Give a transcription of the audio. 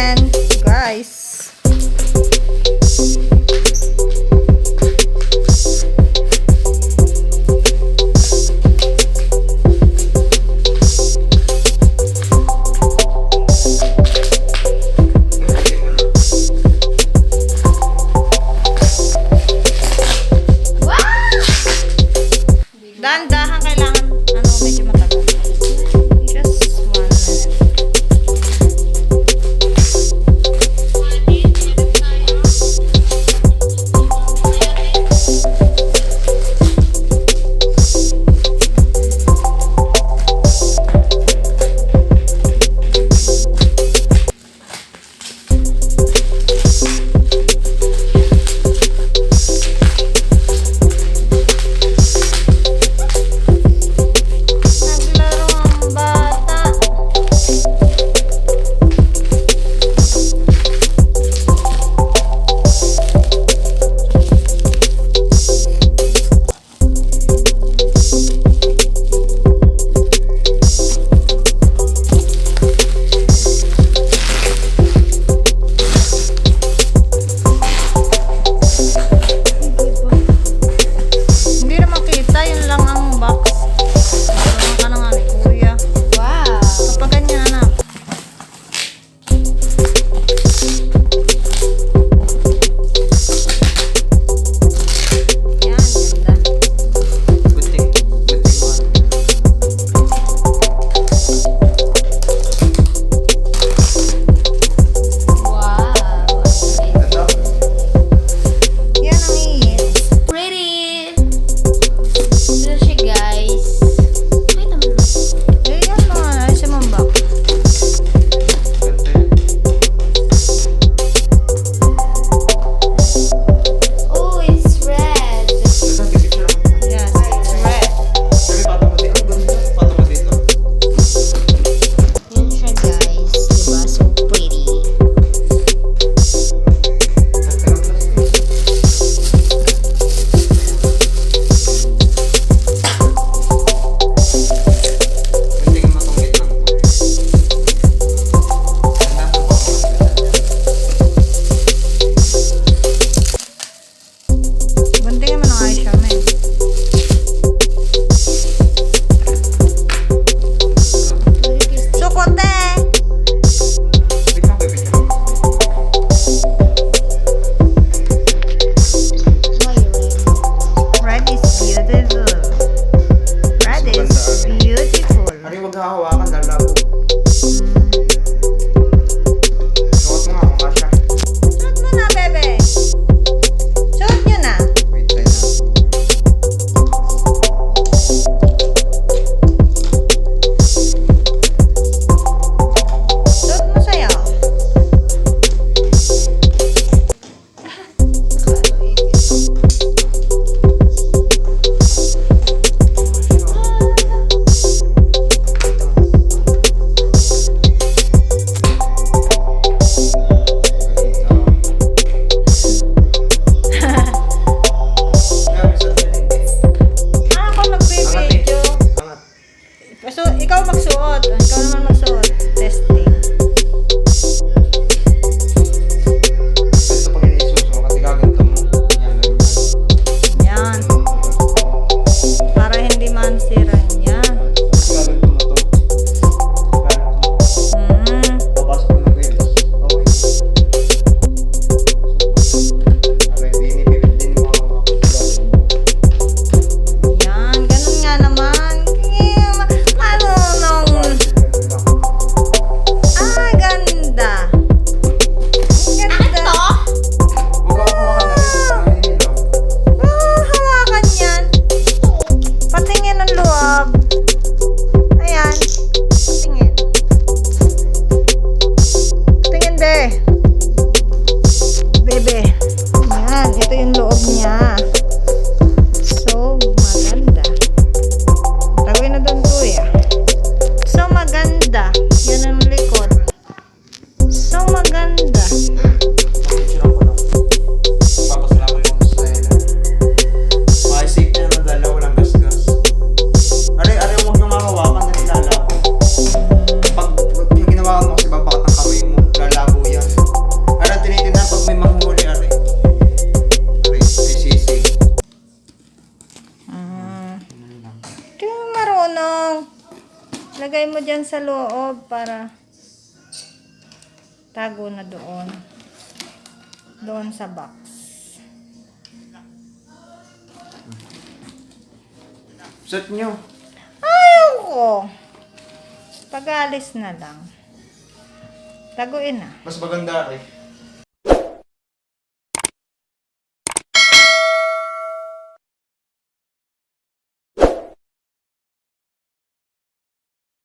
natin, guys. Dahan-dahan kailangan medyo matagal. Just 1 minute. So, ikaw magsuot. Ikaw naman magsuot. Testing. Ito pag iniisuso, kasi gaganto mo. Yan. Para hindi man sira yan. Kasi gaganto mo to. Papasok mo na rin. Okay. Para hindi inipipit din yung mga Yan. Ganun nga naman. Ganda. Ganda. Hawakan yan. Patingin ang loob. Ayan. Patingin. Patingin de. Bebe. Ayan. Ito yung loob niya. So, maganda. Tawin na doon, kuya. So, maganda. Yan ang likod. So, maganda. Papasalamat yung style. Maisip niya na dala, walang gasgas. Are, huwag nang mahawakan na nilalabo. Pag yung ginawa mo kasi babakat ang kamay mo, lalabo yan. loob para tago na doon. Doon sa box. Set nyo. Ayaw ko. Pag-alis na lang. Taguin na. Mas maganda eh.